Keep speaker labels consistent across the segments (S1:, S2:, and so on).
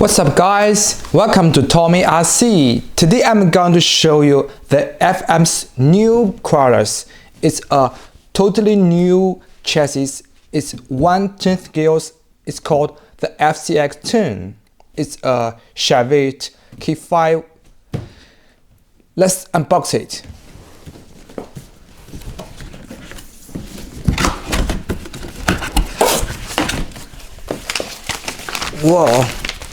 S1: What's up guys, welcome to Tommy RC. Today I'm going to show you the FM's new crawlers. It's a totally new chassis. It's 1/10 gears. It's called the FCX10. It's a Chevrolete K5. Let's unbox it. Whoa.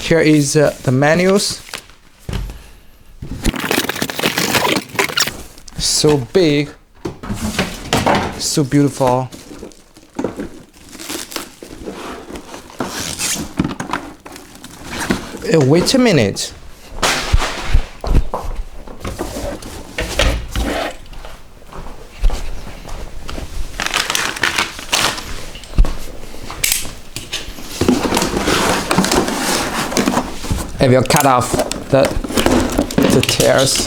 S1: Here is the manuals. So big, so beautiful. Wait a minute. I will cut off the tears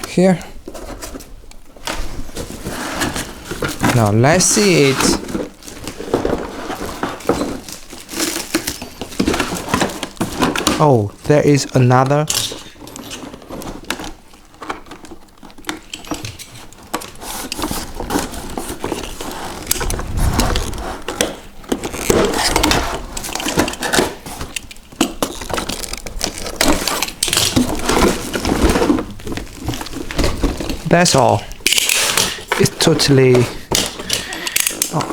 S1: here. Now let's see it. Oh, there is another. That's all. It's totally off.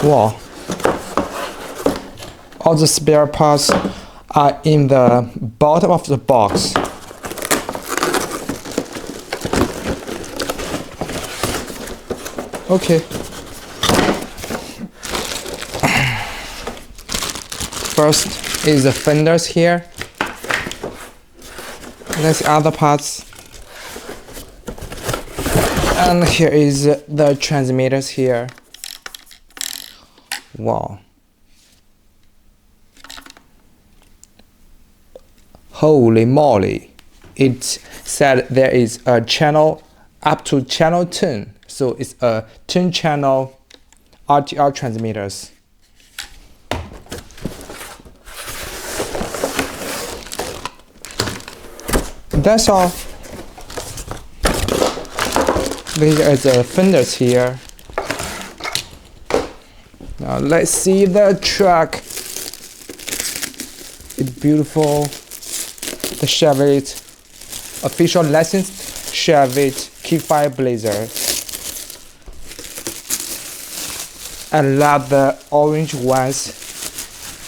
S1: Wow. All the spare parts are in the bottom of the box. Okay. First is the fenders here. That's the other parts. And here is the transmitters here. Wow. Holy moly. It said there is a channel up to channel 10. So it's a 10 channel RTR transmitters. That's all. These are the fenders here. Now let's see the truck. It's beautiful. The Chevrolete, official licensed Chevrolete K5 Blazer. I love the orange ones.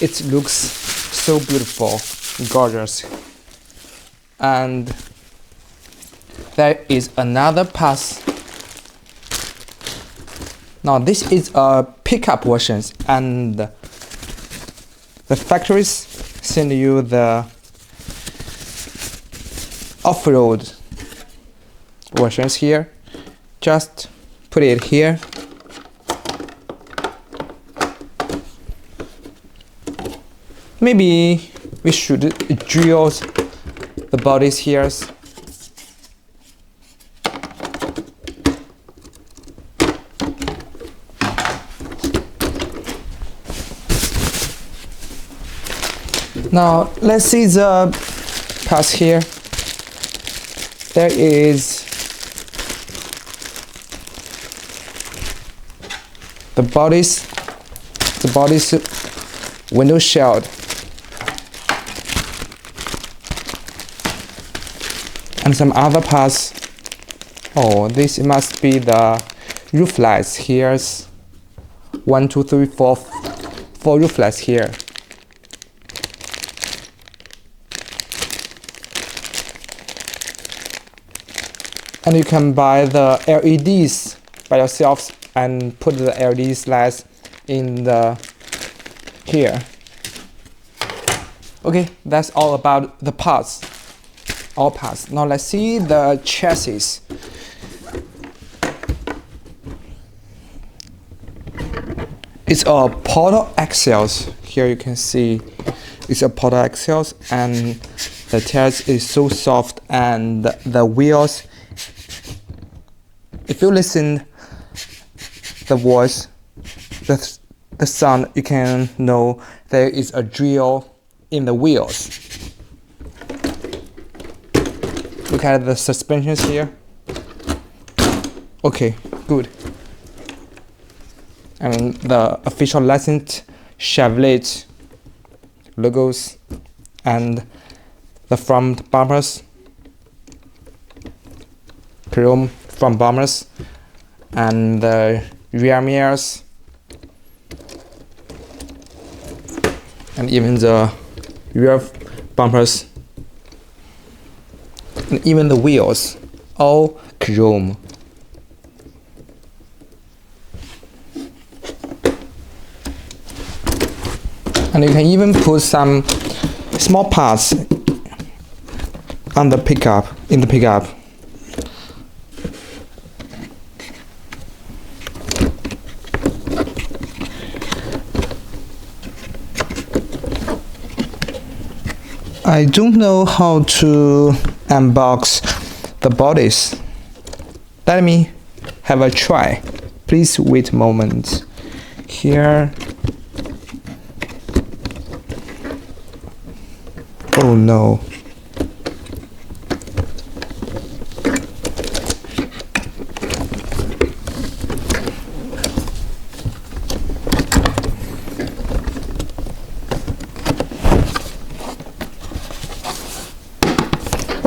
S1: It looks so beautiful, gorgeous. And there is another pass. Now this is a pickup versions, and the factories send you the off-road versions here. Just put it here. Maybe we should drill the bodies here. Now let's see the parts here. There is the bodies window shield. And some other parts. Oh, this must be the roof lights. Here's 1, 2, 3, 4 roof lights here. And you can buy the LEDs by yourself and put the LED lights in the here. Okay, that's all about the parts. All parts. Now let's see the chassis. It's a portal axles. Here you can see it's a portal axles, and the tires is so soft, and the wheels if you listen the voice, the sound, you can know there is a drill in the wheels. Look at the suspensions here. Okay, good. And the official licensed Chevrolete logos and the front bumpers, chrome front bumpers, and the rear mirrors, and even the rear bumpers, and even the wheels, all chrome. And you can even put some small parts on the pickup, in the pickup. I don't know how to unbox the bodies. Let me have a try. Please wait a moment. Here. Oh no.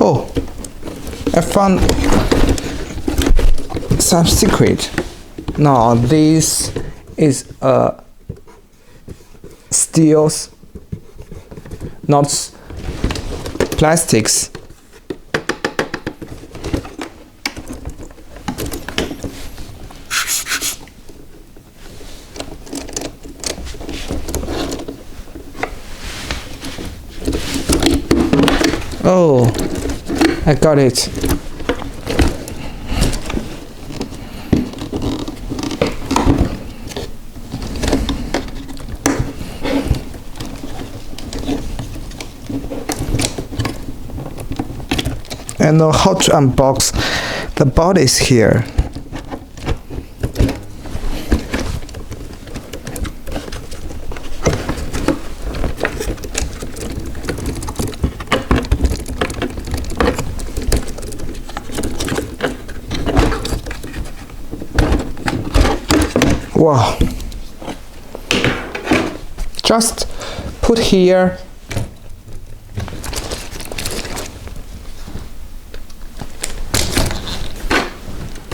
S1: Oh, I found some secret. No, this is a steels, not plastics. Oh, I got it. I know how to unbox the bodies here. Wow. Just put here.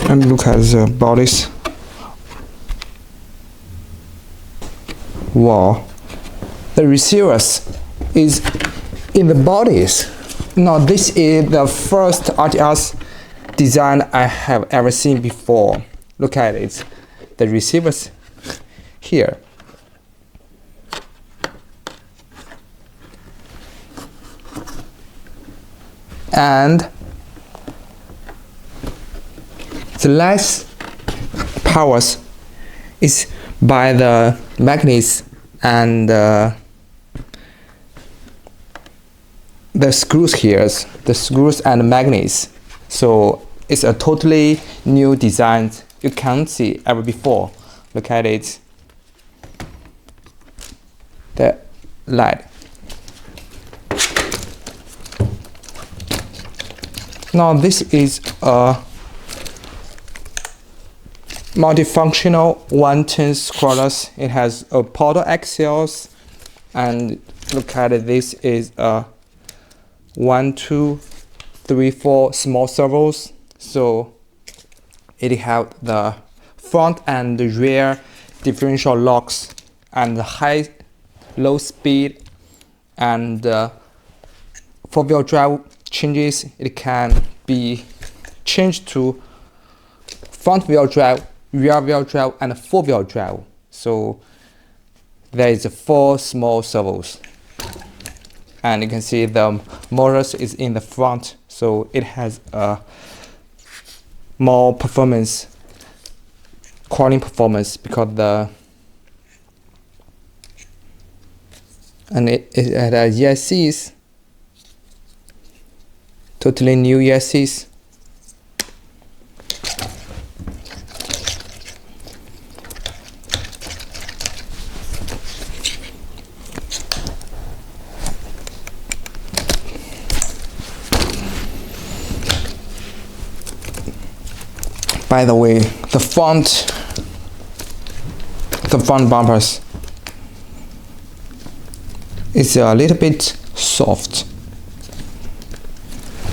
S1: And look at the bodies. Wow. The receivers is in the bodies. Now this is the first RTS design I have ever seen before. Look at it. The receivers here. And the less powers is by the magnets and the screws here, the screws and magnets. So it's a totally new design. You can't see ever before. Look at it. The light. Now this is a multifunctional 110 scrollers. It has a portal axles, and look at it. This is a 1, 2, 3, 4 small servos. So it have the front and the rear differential locks and the high, low speed, and 4-wheel drive changes. It can be changed to front wheel drive, rear wheel drive, and 4-wheel drive. So there is 4 small servos, and you can see the motors is in the front, so it has a more performance, crawling performance, because it has ESCs, totally new ESCs. By the way, the front bumpers is a little bit soft,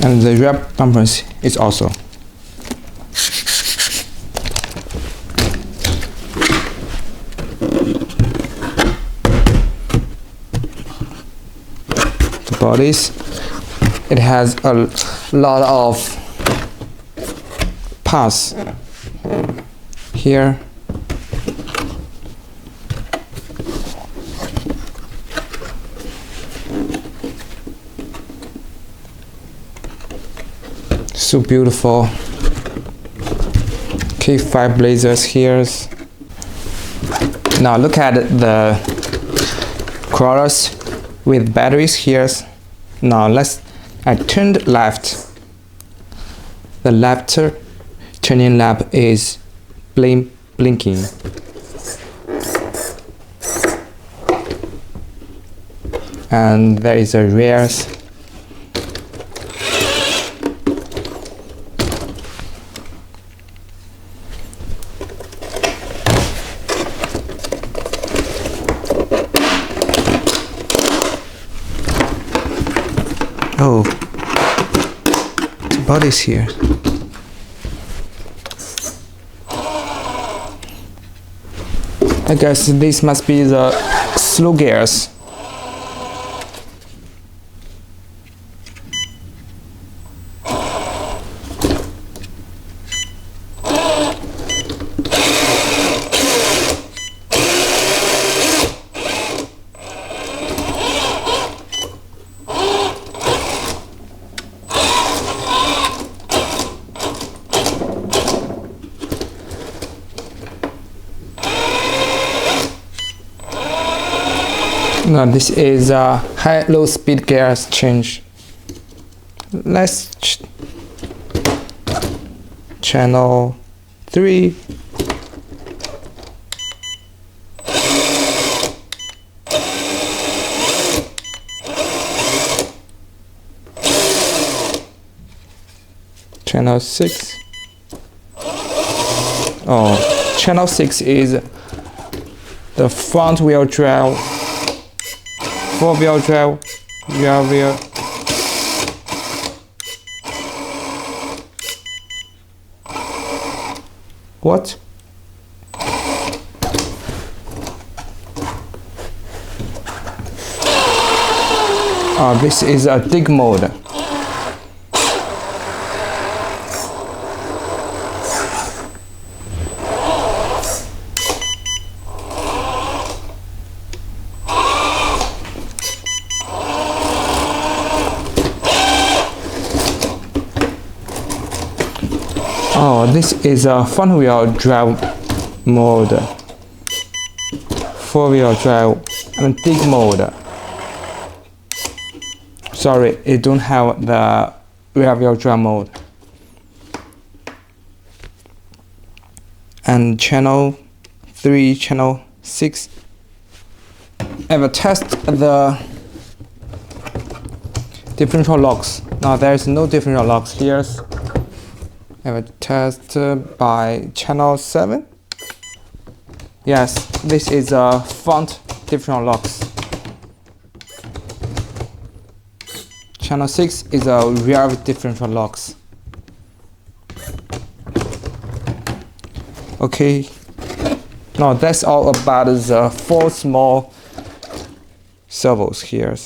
S1: and the rear bumpers is also. The bodies, it has a lot of parts here. So beautiful. K5 blazers here. Now look at the crawlers with batteries here. Now I turned left. The left turning lamp is blinking. And there is a rear. Oh, the body's here. I guess this must be the slow gears. Now this is a high-low speed gears change. Let's channel 3. Channel 6. Oh, channel 6 is the front wheel drive, 4-wheel drive, rear wheel. What? Oh, this is a dig mode. Oh, this is a front wheel drive mode, 4-wheel drive, and dig mode. Sorry, it don't have the rear wheel drive mode. And channel 3, channel 6. I will test the differential locks. Now there is no differential locks here. I will test by channel 7. Yes, this is a front differential locks. Channel 6 is a rear differential locks. Okay, now that's all about the 4 small servos here.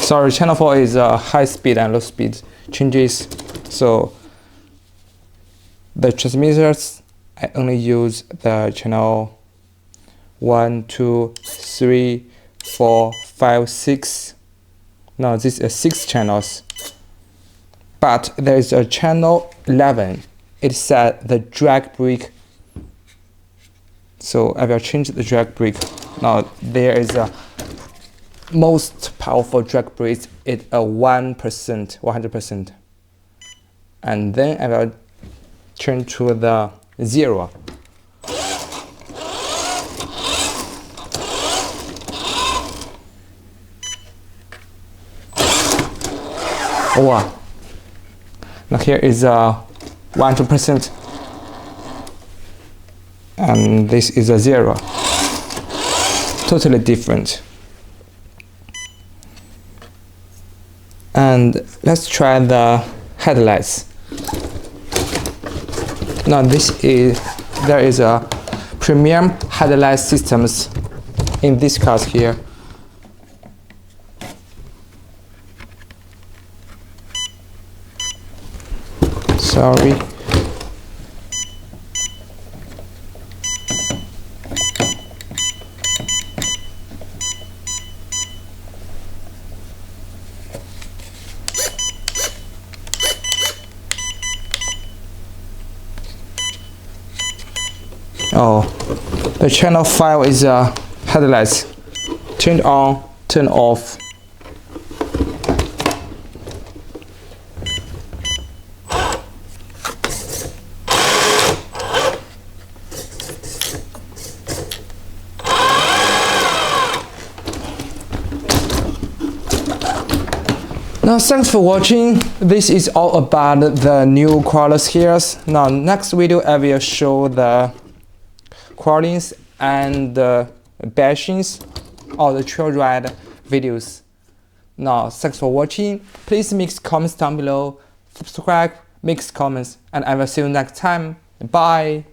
S1: Sorry, channel 4 is high speed and low speed changes. So the transmitters, I only use the channel 1, 2, 3, 4, 5, 6. No, this is 6 channels. But there is a channel 11. It said the drag brake. So I will change the drag brake. Now there is a most powerful drag brake is a 100%. And then I will turn to the 0. Wow. Now here is 100%, and this is a 0. Totally different. And let's try the headlights. Now there is a premium headlight systems in these cars here. Sorry. Oh, the channel 5 is headlights. Turn on, turn off. Now thanks for watching. This is all about the new crawlers here. Now next video I will show the crawlings and the bashings or the trail ride videos. Now thanks for watching. Please make comments down below, subscribe, make comments, and I will see you next time. Bye.